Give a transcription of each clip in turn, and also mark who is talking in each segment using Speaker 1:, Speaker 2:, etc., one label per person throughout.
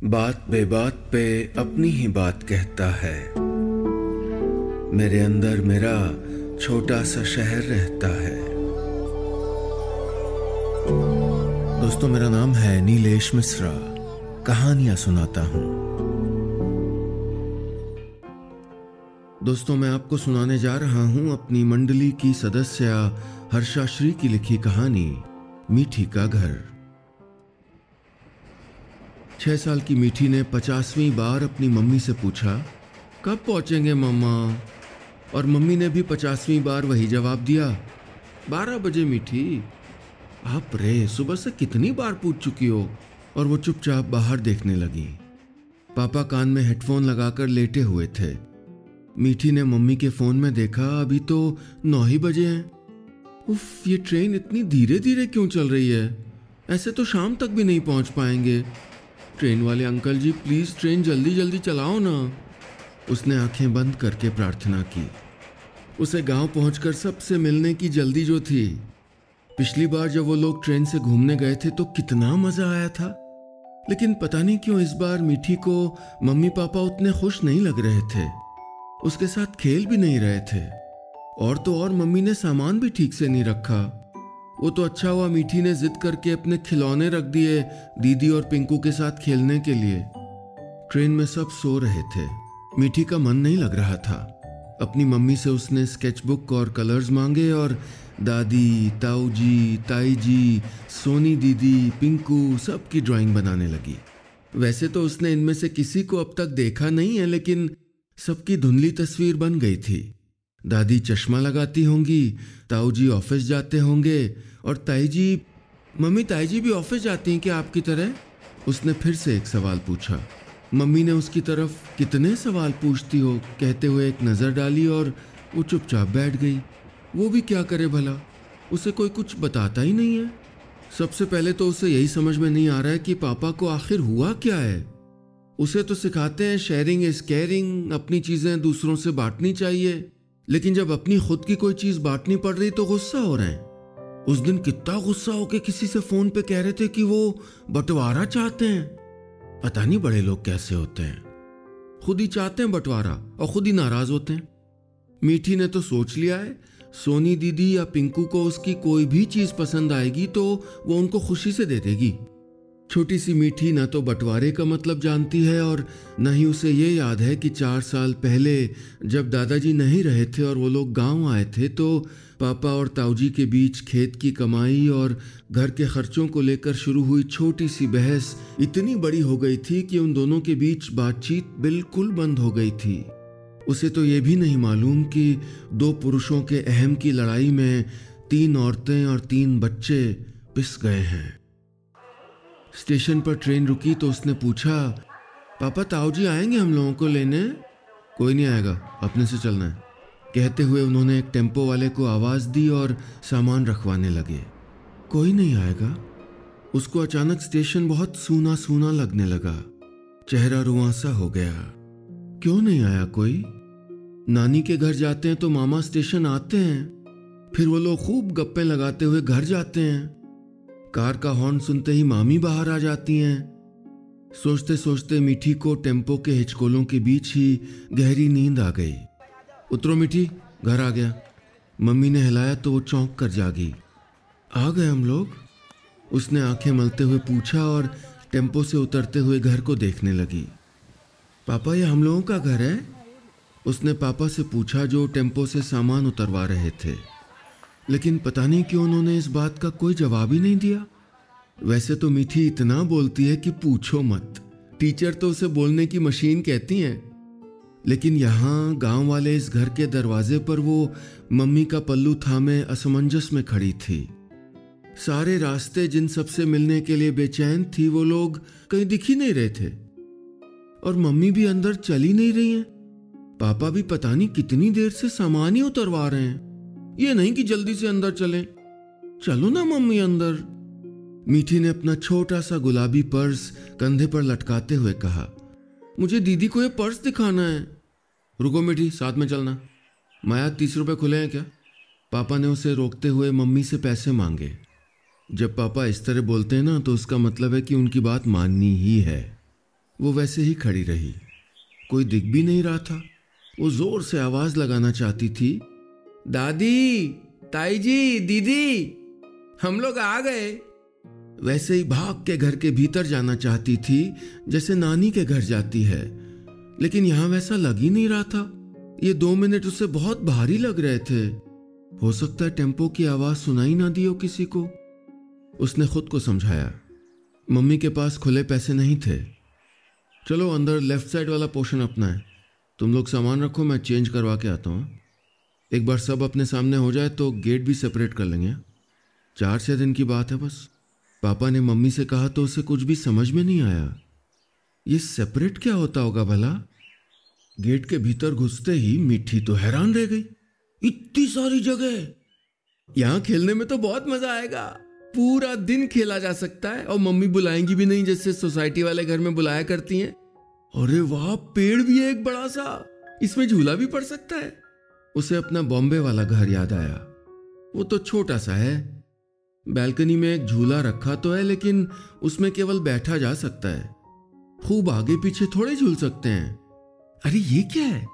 Speaker 1: बात बेबात पे अपनी ही बात कहता है। मेरे अंदर मेरा छोटा सा शहर रहता है। दोस्तों, मेरा नाम है नीलेश मिश्रा। कहानियां सुनाता हूं। दोस्तों, मैं आपको सुनाने जा रहा हूं अपनी मंडली की सदस्य हर्षा श्री की लिखी कहानी मीठी का घर। 6 साल की मीठी ने 50वीं बार अपनी मम्मी से पूछा, कब पहुंचेंगे मम्मा? और मम्मी ने भी 50वीं बार वही जवाब दिया, 12 बजे मीठी। आप रे, सुबह से कितनी बार पूछ चुकी हो? और वो चुपचाप बाहर देखने लगी। पापा कान में हेडफोन लगाकर लेटे हुए थे। मीठी ने मम्मी के फोन में देखा, अभी तो 9 ही बजे हैं। उफ, ये ट्रेन इतनी धीरे धीरे क्यों चल रही है? ऐसे तो शाम तक भी नहीं पहुंच पाएंगे। ट्रेन वाले अंकल जी, प्लीज ट्रेन जल्दी जल्दी चलाओ ना। उसने आंखें बंद करके प्रार्थना की। उसे गांव पहुंचकर सबसे मिलने की जल्दी जो थी। पिछली बार जब वो लोग ट्रेन से घूमने गए थे तो कितना मजा आया था, लेकिन पता नहीं क्यों इस बार मीठी को मम्मी पापा उतने खुश नहीं लग रहे थे। उसके साथ खेल भी नहीं रहे थे। और तो और मम्मी ने सामान भी ठीक से नहीं रखा। वो तो अच्छा हुआ मीठी ने जिद करके अपने खिलौने रख दिए दीदी और पिंकू के साथ खेलने के लिए। ट्रेन में सब सो रहे थे। मीठी का मन नहीं लग रहा था। अपनी मम्मी से उसने स्केचबुक और कलर्स मांगे और दादी, ताऊ जी, ताई जी, सोनी दीदी, पिंकू सबकी ड्राइंग बनाने लगी। वैसे तो उसने इनमें से किसी को अब तक देखा नहीं है, लेकिन सबकी धुंधली तस्वीर बन गई थी। दादी चश्मा लगाती होंगी, ताऊ जी ऑफिस जाते होंगे और ताई जी, मम्मी ताई जी भी ऑफिस जाती हैं क्या आपकी तरह? उसने फिर से एक सवाल पूछा। मम्मी ने उसकी तरफ कितने सवाल पूछती हो कहते हुए एक नज़र डाली और वो चुपचाप बैठ गई। वो भी क्या करे भला, उसे कोई कुछ बताता ही नहीं है। सबसे पहले तो उसे यही समझ में नहीं आ रहा है कि पापा को आखिर हुआ क्या है। उसे तो सिखाते हैं शेयरिंग इज केयरिंग, अपनी चीज़ें दूसरों से बांटनी चाहिए, लेकिन जब अपनी खुद की कोई चीज़ बांटनी पड़ रही तो गुस्सा हो रहे हैं। उस दिन कितना गुस्सा होके किसी से फोन पे कह रहे थे कि वो बंटवारा चाहते हैं। पता नहीं बड़े लोग कैसे होते हैं, खुद ही चाहते हैं बंटवारा और खुद ही नाराज होते हैं। मीठी ने तो सोच लिया है, सोनी दीदी या पिंकू को उसकी कोई भी चीज पसंद आएगी तो वो उनको खुशी से दे देगी। छोटी सी मीठी न तो बंटवारे का मतलब जानती है और न ही उसे ये याद है कि 4 साल पहले जब दादाजी नहीं रहे थे और वो लोग गांव आए थे तो पापा और ताऊजी के बीच खेत की कमाई और घर के खर्चों को लेकर शुरू हुई छोटी सी बहस इतनी बड़ी हो गई थी कि उन दोनों के बीच बातचीत बिल्कुल बंद हो गई थी। उसे तो ये भी नहीं मालूम कि 2 पुरुषों के अहम की लड़ाई में 3 औरतें और 3 बच्चे पिस गए हैं। स्टेशन पर ट्रेन रुकी तो उसने पूछा, पापा ताऊजी आएंगे हम लोगों को लेने? कोई नहीं आएगा, अपने से चलना है। कहते हुए उन्होंने एक टेम्पो वाले को आवाज़ दी और सामान रखवाने लगे। कोई नहीं आएगा। उसको अचानक स्टेशन बहुत सूना सूना लगने लगा। चेहरा रुआंसा हो गया। क्यों नहीं आया कोई? नानी के घर जाते हैं तो मामा स्टेशन आते हैं, फिर वो लोग खूब गप्पे लगाते हुए घर जाते हैं। कार का हॉर्न सुनते ही मामी बाहर आ जाती हैं। सोचते सोचते मीठी को टेम्पो के हिचकोलों के बीच ही गहरी नींद आ गई। उतरो मीठी, घर आ गया। मम्मी ने हिलाया तो वो चौंक कर जागी। आ गए हम लोग? उसने आंखें मलते हुए पूछा और टेम्पो से उतरते हुए घर को देखने लगी। पापा, ये हम लोगों का घर है? उसने पापा से पूछा जो टेम्पो से सामान उतरवा रहे थे, लेकिन पता नहीं क्यों उन्होंने इस बात का कोई जवाब ही नहीं दिया। वैसे तो मीठी इतना बोलती है कि पूछो मत। टीचर तो उसे बोलने की मशीन कहती हैं, लेकिन यहाँ गांव वाले इस घर के दरवाजे पर वो मम्मी का पल्लू थामे असमंजस में खड़ी थी। सारे रास्ते जिन सबसे मिलने के लिए बेचैन थी वो लोग कहीं दिख ही नहीं रहे थे और मम्मी भी अंदर चली नहीं रही हैं। पापा भी पता नहीं कितनी देर से सामान ही उतरवा रहे हैं। ये नहीं कि जल्दी से अंदर चलें। चलो ना मम्मी अंदर। मीठी ने अपना छोटा सा गुलाबी पर्स कंधे पर लटकाते हुए कहा, मुझे दीदी को ये पर्स दिखाना है। रुको मीठी, साथ में चलना। माया, 30 रुपए खुले हैं क्या? पापा ने उसे रोकते हुए मम्मी से पैसे मांगे। जब पापा इस तरह बोलते हैं ना तो उसका मतलब है कि उनकी बात माननी ही है। वो वैसे ही खड़ी रही, कोई दिख भी नहीं रहा था। वो जोर से आवाज लगाना चाहती थी, दादी, ताई जी, दीदी, हम लोग आ गए। वैसे ही भाग के घर के भीतर जाना चाहती थी जैसे नानी के घर जाती है, लेकिन यहां वैसा लग ही नहीं रहा था। ये 2 मिनट उसे बहुत भारी लग रहे थे। हो सकता है टेम्पो की आवाज सुनाई ना दी हो किसी को। उसने खुद को समझाया, मम्मी के पास खुले पैसे नहीं थे। चलो अंदर लेफ्ट साइड वाला पोर्शन अपना है, तुम लोग सामान रखो, मैं चेंज करवा के आता हूँ। एक बार सब अपने सामने हो जाए तो गेट भी सेपरेट कर लेंगे। 4-6 दिन की बात है बस। पापा ने मम्मी से कहा तो उसे कुछ भी समझ में नहीं आया। ये सेपरेट क्या होता होगा भला? गेट के भीतर घुसते ही मीठी तो हैरान रह गई। इतनी सारी जगह, यहां खेलने में तो बहुत मजा आएगा। पूरा दिन खेला जा सकता है और मम्मी बुलाएंगी भी नहीं जैसे सोसाइटी वाले घर में बुलाया करती हैं। अरे वाह, पेड़ भी है एक बड़ा सा, इसमें झूला भी पड़ सकता है। उसे अपना बॉम्बे वाला घर याद आया। वो तो छोटा सा है, बैल्कनी में एक झूला रखा तो है, लेकिन उसमें केवल बैठा जा सकता है, खूब आगे पीछे थोड़े झूल सकते हैं। अरे ये क्या है?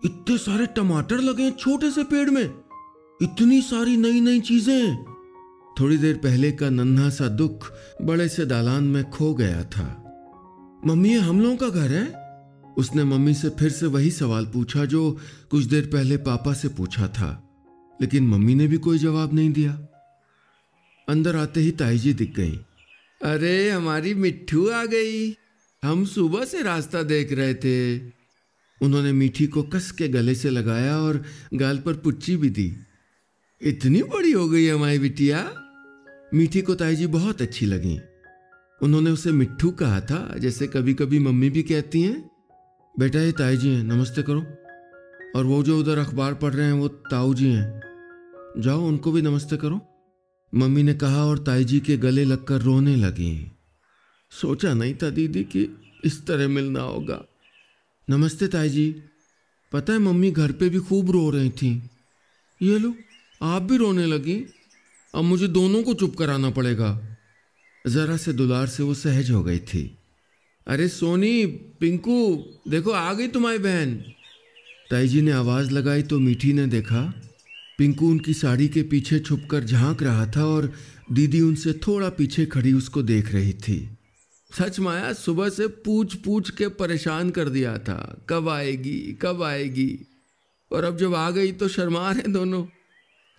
Speaker 1: इतने सारे टमाटर लगे हैं छोटे से पेड़ में, इतनी सारी नई नई चीजें। थोड़ी देर पहले का नन्हा सा दुख बड़े से दालान में खो गया था। मम्मी, ये हम लोगों का घर है? उसने मम्मी से फिर से वही सवाल पूछा जो कुछ देर पहले पापा से पूछा था, लेकिन मम्मी ने भी कोई जवाब नहीं दिया। अंदर आते ही ताई जी दिख गई। अरे हमारी मिट्ठू आ गई, हम सुबह से रास्ता देख रहे थे। उन्होंने मीठी को कस के गले से लगाया और गाल पर पुच्ची भी दी। इतनी बड़ी हो गई हमारी बिटिया। मीठी को ताई जी बहुत अच्छी लगी। उन्होंने उसे मिट्ठू कहा था, जैसे कभी कभी मम्मी भी कहती हैं। बेटा, ये ताई जी हैं, नमस्ते करो। और वो जो उधर अखबार पढ़ रहे हैं वो ताऊ जी हैं, जाओ उनको भी नमस्ते करो, मम्मी ने कहा और ताई जी के गले लगकर रोने लगी। सोचा नहीं था दीदी कि इस तरह मिलना होगा। नमस्ते ताई जी। पता है मम्मी घर पे भी खूब रो रही थी। ये लो, आप भी रोने लगी। अब मुझे दोनों को चुप कराना पड़ेगा। जरा से दुलार से वो सहज हो गई थी। अरे सोनी, पिंकू, देखो आ गई तुम्हारी बहन। ताई जी ने आवाज लगाई तो मीठी ने देखा पिंकू उनकी साड़ी के पीछे छुपकर झांक रहा था और दीदी उनसे थोड़ा पीछे खड़ी उसको देख रही थी। सच माया, सुबह से पूछ पूछ के परेशान कर दिया था, कब आएगी कब आएगी, और अब जब आ गई तो शर्मा रहे दोनों।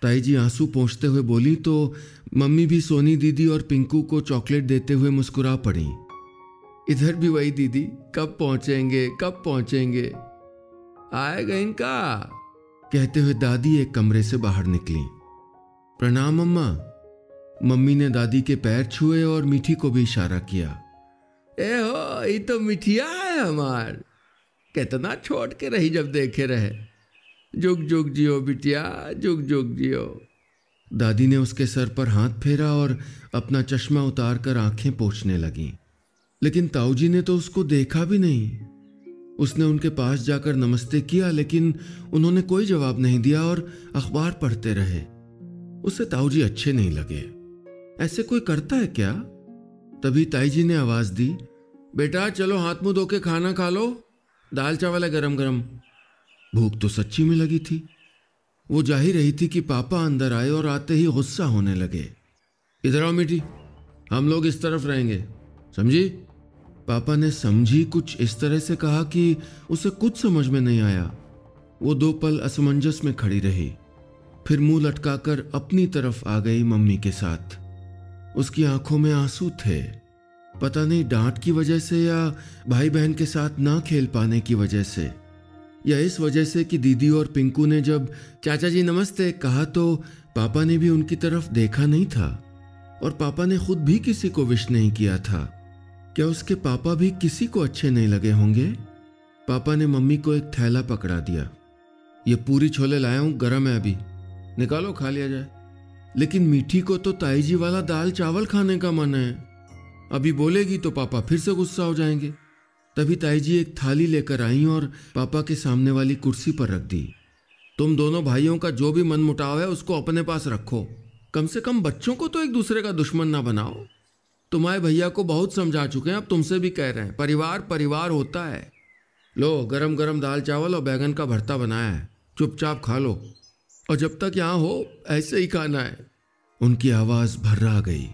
Speaker 1: ताई जी आंसू पोंछते हुए बोली तो मम्मी भी सोनी दीदी और पिंकू को चॉकलेट देते हुए मुस्कुरा पड़ी। इधर भी वही दीदी, कब पहुंचेंगे कब पहुंचेंगे, आएगा इनका, कहते हुए दादी एक कमरे से बाहर निकली। प्रणाम अम्मा। मम्मी ने दादी के पैर छुए और मीठी को भी इशारा किया। ए हो, ये तो मिठिया है हमार, कितना छोड़ के रही जब देखे रहे। जुग जुग जियो बिटिया, जुग जुग जियो। दादी ने उसके सर पर हाथ फेरा और अपना चश्मा उतार कर आंखें पोंछने लगी, लेकिन ताऊ जी ने तो उसको देखा भी नहीं। उसने उनके पास जाकर नमस्ते किया, लेकिन उन्होंने कोई जवाब नहीं दिया और अखबार पढ़ते रहे। उसे ताऊ जी अच्छे नहीं लगे। ऐसे कोई करता है क्या? तभी ताई जी ने आवाज दी, बेटा चलो हाथ मुंह धो के खाना खा लो, दाल चावल है गरम गरम। भूख तो सच्ची में लगी थी। वो जा ही रही थी कि पापा अंदर आए और आते ही गुस्सा होने लगे। इधर आओ मीठी, हम लोग इस तरफ रहेंगे, समझी? पापा ने समझी कुछ इस तरह से कहा कि उसे कुछ समझ में नहीं आया। वो 2 पल असमंजस में खड़ी रही, फिर मुंह लटकाकर अपनी तरफ आ गई मम्मी के साथ। उसकी आंखों में आंसू थे, पता नहीं डांट की वजह से या भाई बहन के साथ ना खेल पाने की वजह से, या इस वजह से कि दीदी और पिंकू ने जब चाचा जी नमस्ते कहा तो पापा ने भी उनकी तरफ देखा नहीं था, और पापा ने खुद भी किसी को विश नहीं किया था। क्या उसके पापा भी किसी को अच्छे नहीं लगे होंगे? पापा ने मम्मी को एक थैला पकड़ा दिया। ये पूरी छोले लाया हूं, गरम है, अभी निकालो खा लिया जाए। लेकिन मीठी को तो ताई जी वाला दाल चावल खाने का मन है। अभी बोलेगी तो पापा फिर से गुस्सा हो जाएंगे। तभी ताई जी एक थाली लेकर आई और पापा के सामने वाली कुर्सी पर रख दी। तुम दोनों भाइयों का जो भी मनमुटाव है उसको अपने पास रखो, कम से कम बच्चों को तो एक दूसरे का दुश्मन ना बनाओ। तुम्हारे भैया को बहुत समझा चुके हैं, अब तुमसे भी कह रहे हैं, परिवार परिवार होता है। लो गरम गरम दाल चावल और बैगन का भरता बनाया है, चुपचाप खा लो, और जब तक यहाँ हो ऐसे ही खाना है। उनकी आवाज़ भर्रा गई।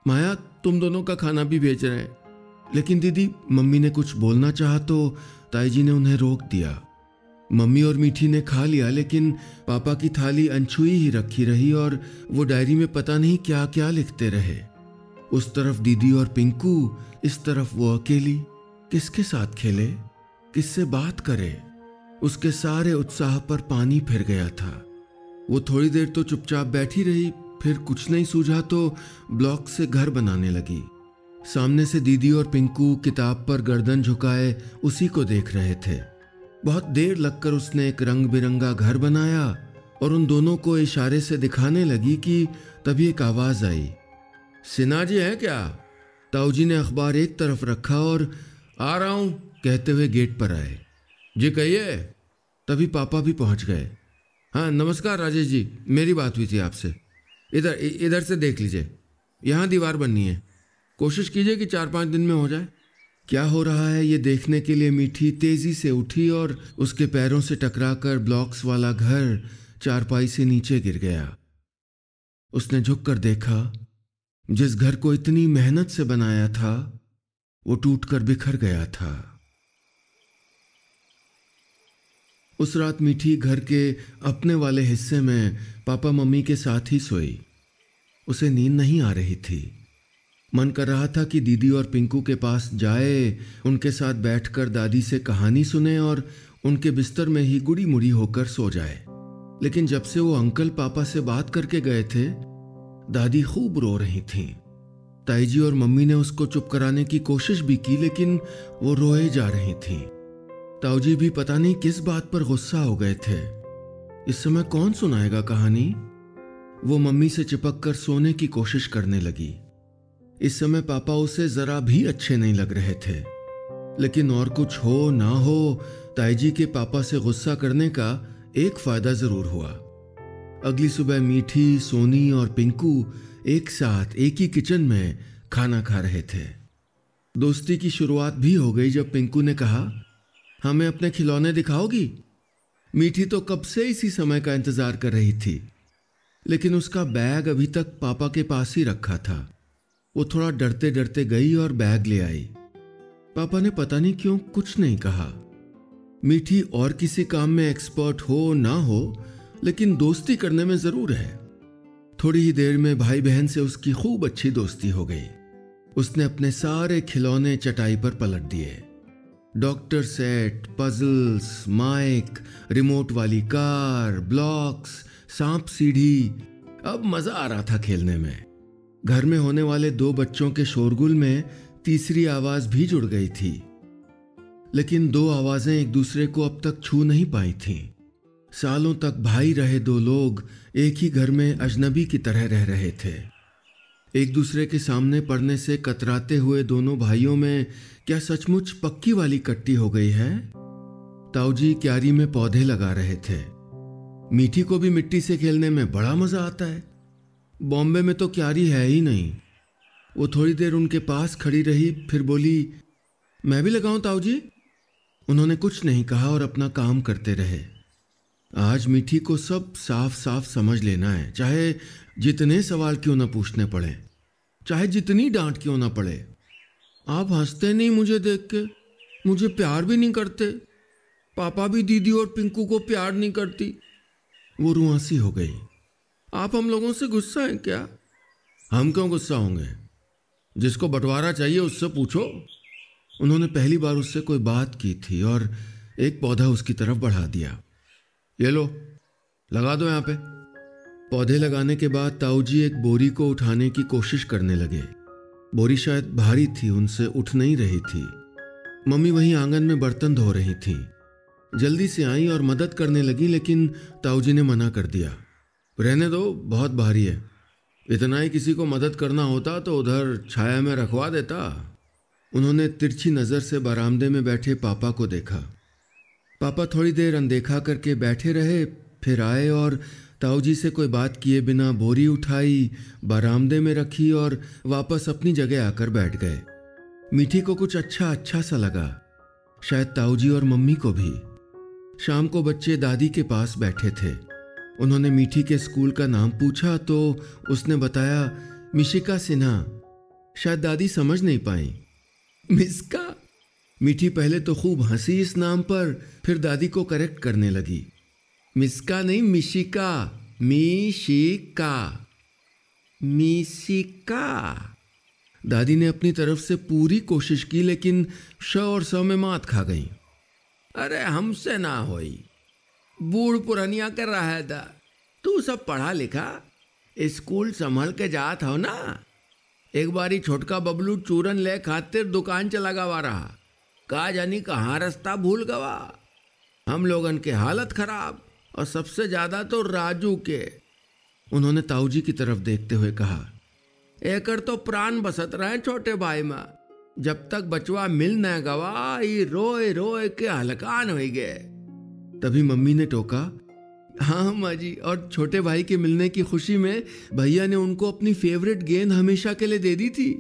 Speaker 1: माया, तुम दोनों का खाना भी भेज रहे हैं। लेकिन दीदी, मम्मी ने कुछ बोलना चाहा तो ताई जी ने उन्हें रोक दिया। मम्मी और मीठी ने खा लिया, लेकिन पापा की थाली अनछुई ही रखी रही और वो डायरी में पता नहीं क्या क्या लिखते रहे। उस तरफ दीदी और पिंकू, इस तरफ वो अकेली। किसके साथ खेले, किससे बात करे? उसके सारे उत्साह पर पानी फिर गया था। वो थोड़ी देर तो चुपचाप बैठी रही, फिर कुछ नहीं सूझा तो ब्लॉक से घर बनाने लगी। सामने से दीदी और पिंकू किताब पर गर्दन झुकाए उसी को देख रहे थे। बहुत देर लगकर उसने एक रंग बिरंगा घर बनाया और उन दोनों को इशारे से दिखाने लगी कि तभी एक आवाज आई। सिन्हा जी हैं क्या? ताऊ जी ने अखबार एक तरफ रखा और आ रहा हूं कहते हुए गेट पर आए। जी कहिए। तभी पापा भी पहुंच गए। हाँ नमस्कार राजेश जी, मेरी बात हुई थी आपसे। इधर इधर से देख लीजिए, यहाँ दीवार बननी है, कोशिश कीजिए कि 4-5 दिन में हो जाए। क्या हो रहा है ये देखने के लिए मीठी तेजी से उठी और उसके पैरों से टकराकर ब्लॉक्स वाला घर चारपाई से नीचे गिर गया। उसने झुककर देखा, जिस घर को इतनी मेहनत से बनाया था वो टूटकर बिखर गया था। उस रात मीठी घर के अपने वाले हिस्से में पापा मम्मी के साथ ही सोई। उसे नींद नहीं आ रही थी। मन कर रहा था कि दीदी और पिंकू के पास जाए, उनके साथ बैठकर दादी से कहानी सुने और उनके बिस्तर में ही गुड़ी मुड़ी होकर सो जाए। लेकिन जब से वो अंकल पापा से बात करके गए थे, दादी खूब रो रही थीं। ताई जी और मम्मी ने उसको चुप कराने की कोशिश भी की, लेकिन वो रोए जा रही थीं। ताऊ जी भी पता नहीं किस बात पर गुस्सा हो गए थे। इस समय कौन सुनाएगा कहानी? वो मम्मी से चिपक कर सोने की कोशिश करने लगी। इस समय पापा उसे जरा भी अच्छे नहीं लग रहे थे, लेकिन और कुछ हो ना हो, ताई जी के पापा से गुस्सा करने का एक फायदा जरूर हुआ। अगली सुबह मीठी, सोनी और पिंकू एक साथ एक ही किचन में खाना खा रहे थे। दोस्ती की शुरुआत भी हो गई जब पिंकू ने कहा, हमें अपने खिलौने दिखाओगी? मीठी तो कब से इसी समय का इंतजार कर रही थी, लेकिन उसका बैग अभी तक पापा के पास ही रखा था। वो थोड़ा डरते डरते गई और बैग ले आई। पापा ने पता नहीं क्यों कुछ नहीं कहा। मीठी और किसी काम में एक्सपर्ट हो ना हो, लेकिन दोस्ती करने में जरूर है। थोड़ी ही देर में भाई बहन से उसकी खूब अच्छी दोस्ती हो गई। उसने अपने सारे खिलौने चटाई पर पलट दिए। Doctor set, puzzles, mic, remote वाली कार, ब्लॉक्स, सांप सीढ़ी। अब मजा आ रहा था खेलने में। घर में होने वाले 2 बच्चों के शोरगुल में तीसरी आवाज भी जुड़ गई थी, लेकिन 2 आवाजें एक दूसरे को अब तक छू नहीं पाई थीं। सालों तक भाई रहे 2 लोग एक ही घर में अजनबी की तरह रह रहे थे। एक दूसरे के सामने पड़ने से कतराते हुए दोनों भाइयों में क्या सचमुच पक्की वाली कट्टी हो गई है? ताऊ जी क्यारी में पौधे लगा रहे थे। मीठी को भी मिट्टी से खेलने में बड़ा मजा आता है। बॉम्बे में तो क्यारी है ही नहीं। वो थोड़ी देर उनके पास खड़ी रही, फिर बोली, मैं भी लगाऊं ताऊ जी? उन्होंने कुछ नहीं कहा और अपना काम करते रहे। आज मीठी को सब साफ साफ समझ लेना है, चाहे जितने सवाल क्यों ना पूछने पड़े, चाहे जितनी डांट क्यों ना पड़े। आप हंसते नहीं मुझे देख के, मुझे प्यार भी नहीं करते। पापा भी दीदी और पिंकू को प्यार नहीं करती। वो रुआंसी हो गई। आप हम लोगों से गुस्सा हैं क्या? हम क्यों गुस्सा होंगे? जिसको बंटवारा चाहिए उससे पूछो। उन्होंने पहली बार उससे कोई बात की थी और एक पौधा उसकी तरफ बढ़ा दिया। ये लो, लगा दो यहाँ पे। पौधे लगाने के बाद ताऊ जी एक बोरी को उठाने की कोशिश करने लगे। बोरी शायद भारी थी, उनसे उठ नहीं रही थी। मम्मी वहीं आंगन में बर्तन धो रही थी। जल्दी से आई और मदद करने लगी, लेकिन ताऊ जी ने मना कर दिया। रहने दो, बहुत भारी है। इतना ही किसी को मदद करना होता तो उधर छाया में रखवा देता। उन्होंने तिरछी नज़र से बरामदे में बैठे पापा को देखा। पापा थोड़ी देर अनदेखा करके बैठे रहे, फिर आए और ताऊजी से कोई बात किए बिना बोरी उठाई, बरामदे में रखी और वापस अपनी जगह आकर बैठ गए। मीठी को कुछ अच्छा अच्छा सा लगा, शायद ताऊजी और मम्मी को भी। शाम को बच्चे दादी के पास बैठे थे। उन्होंने मीठी के स्कूल का नाम पूछा तो उसने बताया मिशिका सिन्हा। शायद दादी समझ नहीं पाई। मिस्का। मीठी पहले तो खूब हंसी इस नाम पर, फिर दादी को करेक्ट करने लगी। मिस्का नहीं, मिशिका। मिशिका। मिशिका। दादी ने अपनी तरफ से पूरी कोशिश की, लेकिन श और स में मात खा गई। अरे हमसे ना होई, बूढ़ पुरानिया कर रहा है था। तू सब पढ़ा लिखा, स्कूल संभल के जात हो ना। एक बारी छोटका बबलू चूरन ले खातिर दुकान चला गवा रहा, कहा जानी कहाँ रास्ता भूल गवा। हम लोगन के हालत खराब, और सबसे ज्यादा तो राजू के। उन्होंने ताऊजी की तरफ देखते हुए कहा, एकर तो प्राण बसत रहे छोटे भाई में। जब तक बचवा मिल न गवा, ये रोए रोए के हलकान हो गए। तभी मम्मी ने टोका, हाँ माँ जी, और छोटे भाई के मिलने की खुशी में भैया ने उनको अपनी फेवरेट गेंद हमेशा के लिए दे दी थी।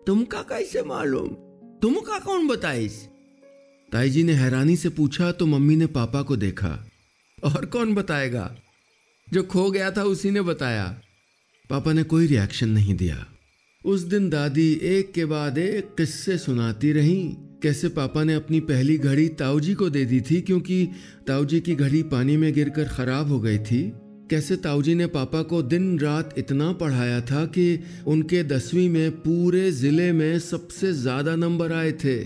Speaker 1: तुमका कैसे मालूम? तुमका कौन बताइस? ताई जी ने हैरानी से पूछा तो मम्मी ने पापा को देखा। और कौन बताएगा? जो खो गया था उसी ने बताया। पापा ने कोई रिएक्शन नहीं दिया। उस दिन दादी एक के बाद एक किस्से सुनाती रहीं। कैसे पापा ने अपनी पहली घड़ी ताऊजी को दे दी थी क्योंकि ताऊजी की घड़ी पानी में गिरकर खराब हो गई थी। कैसे ताऊजी ने पापा को दिन रात इतना पढ़ाया था कि उनके 10वीं में पूरे जिले में सबसे ज्यादा नंबर आए थे।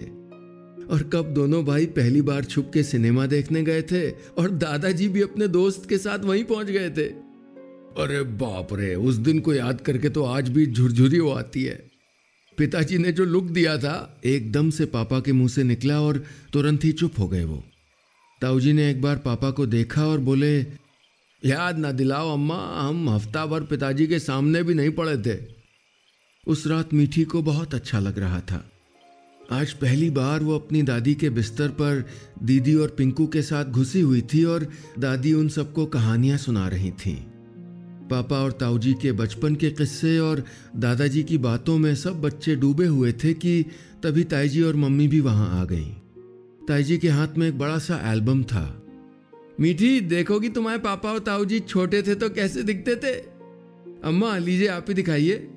Speaker 1: और कब दोनों भाई पहली बार छुप के सिनेमा देखने गए थे और दादाजी भी अपने दोस्त के साथ वहीं पहुंच गए थे। अरे बाप रे, उस दिन को याद करके तो आज भी झुरझुरी हो आती है। पिताजी ने जो लुक दिया था एकदम से पापा के मुंह से निकला और तुरंत ही चुप हो गए वो। ताऊजी ने एक बार पापा को देखा और बोले, याद ना दिलाओ अम्मा, हम हफ्ता भर पिताजी के सामने भी नहीं पड़े थे। उस रात मीठी को बहुत अच्छा लग रहा था। आज पहली बार वो अपनी दादी के बिस्तर पर दीदी और पिंकू के साथ घुसी हुई थी और दादी उन सबको कहानियां सुना रही थीं। पापा और ताऊजी के बचपन के किस्से और दादाजी की बातों में सब बच्चे डूबे हुए थे कि तभी ताईजी और मम्मी भी वहां आ गईं। ताईजी के हाथ में एक बड़ा सा एल्बम था। मीठी, देखोगी तुम्हारे पापा और ताऊजी छोटे थे तो कैसे दिखते थे? अम्मा लीजिए, आप ही दिखाइए।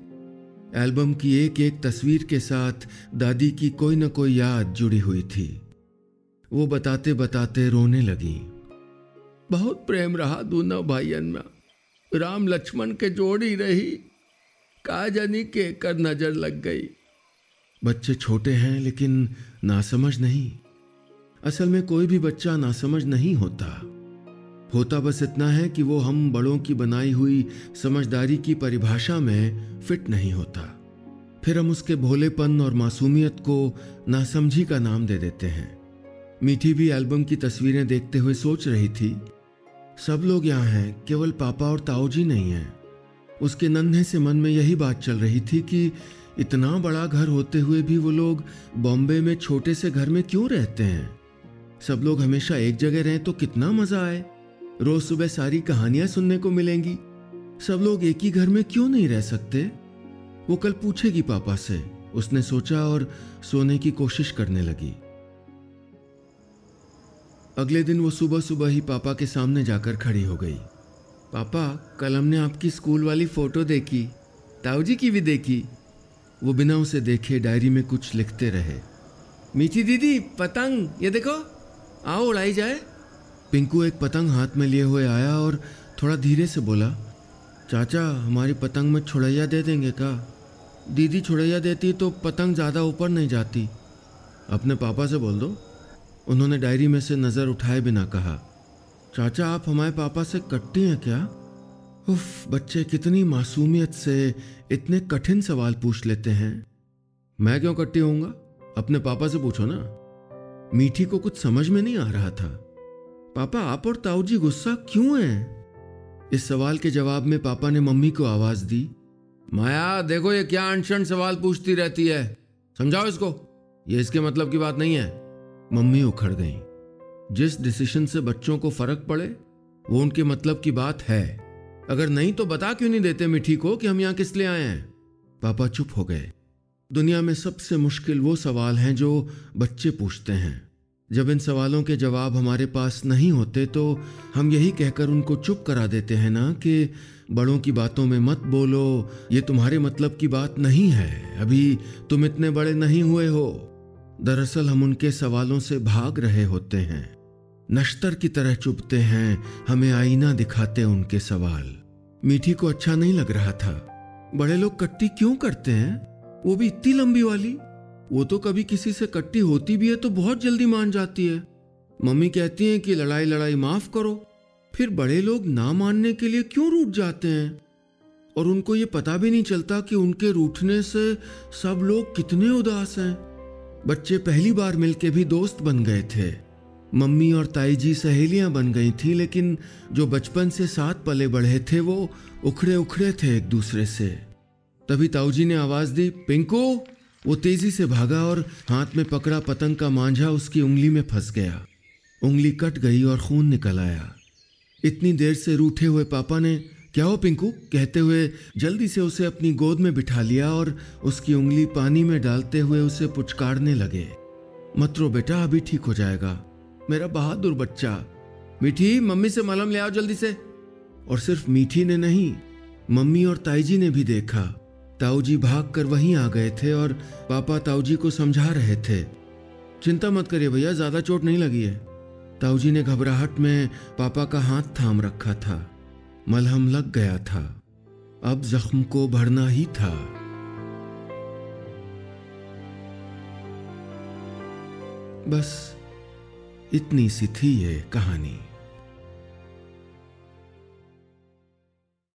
Speaker 1: एल्बम की एक एक तस्वीर के साथ दादी की कोई न कोई याद जुड़ी हुई थी। वो बताते बताते रोने लगी। बहुत प्रेम रहा दोनों भाइयन में, राम लक्ष्मण के जोड़ी रही, का जानी के कर नजर लग गई। बच्चे छोटे हैं लेकिन नासमझ नहीं। असल में कोई भी बच्चा नासमझ नहीं होता बस इतना है कि वो हम बड़ों की बनाई हुई समझदारी की परिभाषा में फिट नहीं होता। फिर हम उसके भोलेपन और मासूमियत को नासमझी का नाम दे देते हैं। मीठी भी एल्बम की तस्वीरें देखते हुए सोच रही थी, सब लोग यहाँ हैं, केवल पापा और ताऊजी नहीं हैं। उसके नन्हे से मन में यही बात चल रही थी कि इतना बड़ा घर होते हुए भी वो लोग बॉम्बे में छोटे से घर में क्यों रहते हैं। सब लोग हमेशा एक जगह रहें तो कितना मजा आए, रोज सुबह सारी कहानियां सुनने को मिलेंगी। सब लोग एक ही घर में क्यों नहीं रह सकते? वो कल पूछेगी पापा से, उसने सोचा और सोने की कोशिश करने लगी। अगले दिन वो सुबह सुबह ही पापा के सामने जाकर खड़ी हो गई। पापा, कल हमने आपकी स्कूल वाली फोटो देखी, ताऊजी की भी देखी। वो बिना उसे देखे डायरी में कुछ लिखते रहे। मीठी दीदी, पतंग ये देखो, आओ उड़ाई जाए। पिंकू एक पतंग हाथ में लिए हुए आया और थोड़ा धीरे से बोला, चाचा हमारी पतंग में छुड़ैया दे देंगे क्या? दीदी छुड़ैया देती तो पतंग ज़्यादा ऊपर नहीं जाती। अपने पापा से बोल दो। उन्होंने डायरी में से नज़र उठाए बिना कहा, चाचा आप हमारे पापा से कट्टी हैं क्या? उफ, बच्चे कितनी मासूमियत से इतने कठिन सवाल पूछ लेते हैं। मैं क्यों कट्टी होऊंगा? अपने पापा से पूछो ना। मीठी को कुछ समझ में नहीं आ रहा था। पापा, आप और ताऊजी गुस्सा क्यों हैं? इस सवाल के जवाब में पापा ने मम्मी को आवाज दी, माया देखो ये क्या अनशन सवाल पूछती रहती है, समझाओ इसको, ये इसके मतलब की बात नहीं है। मम्मी उखड़ गईं। जिस डिसीजन से बच्चों को फर्क पड़े वो उनके मतलब की बात है। अगर नहीं तो बता क्यों नहीं देते मीठी को कि हम यहाँ किस लिए आए हैं? पापा चुप हो गए। दुनिया में सबसे मुश्किल वो सवाल हैं जो बच्चे पूछते हैं। जब इन सवालों के जवाब हमारे पास नहीं होते तो हम यही कहकर उनको चुप करा देते हैं ना कि बड़ों की बातों में मत बोलो, ये तुम्हारे मतलब की बात नहीं है, अभी तुम इतने बड़े नहीं हुए हो। दरअसल हम उनके सवालों से भाग रहे होते हैं, नश्तर की तरह चुभते हैं, हमें आईना दिखाते उनके सवाल। मीठी को अच्छा नहीं लग रहा था। बड़े लोग कट्टी क्यों करते हैं, वो भी इतनी लंबी वाली? वो तो कभी किसी से कट्टी होती भी है तो बहुत जल्दी मान जाती है। मम्मी कहती हैं कि लड़ाई लड़ाई माफ करो, फिर बड़े लोग ना मानने के लिए क्यों रूठ जाते हैं? और उनको ये पता भी नहीं चलता कि उनके रूठने से सब लोग कितने उदास हैं। बच्चे पहली बार मिलके भी दोस्त बन गए थे। मम्मी और ताई जी सहेलियां बन गई थी, लेकिन जो बचपन से साथ पले बढ़े थे वो उखड़े उखड़े थे एक दूसरे से। तभी ताऊ जी ने आवाज दी, पिंकू। वो तेजी से भागा और हाथ में पकड़ा पतंग का मांझा उसकी उंगली में फंस गया। उंगली कट गई और खून निकल आया। इतनी देर से रूठे हुए पापा ने क्या हो पिंकू कहते हुए जल्दी से उसे अपनी गोद में बिठा लिया और उसकी उंगली पानी में डालते हुए उसे पुचकारने लगे। मत रो बेटा, अभी ठीक हो जाएगा, मेरा बहादुर बच्चा। मीठी, मम्मी से मलहम ले आओ जल्दी से। और सिर्फ मीठी ने नहीं, मम्मी और ताई जी ने भी देखा। ताऊ जी भाग कर वहीं आ गए थे और पापा ताऊ जी को समझा रहे थे। चिंता मत करिए भैया, ज्यादा चोट नहीं लगी है। ताऊ जी ने घबराहट में पापा का हाथ थाम रखा था। मलहम लग गया था, अब जख्म को भरना ही था। बस इतनी सी थी ये कहानी।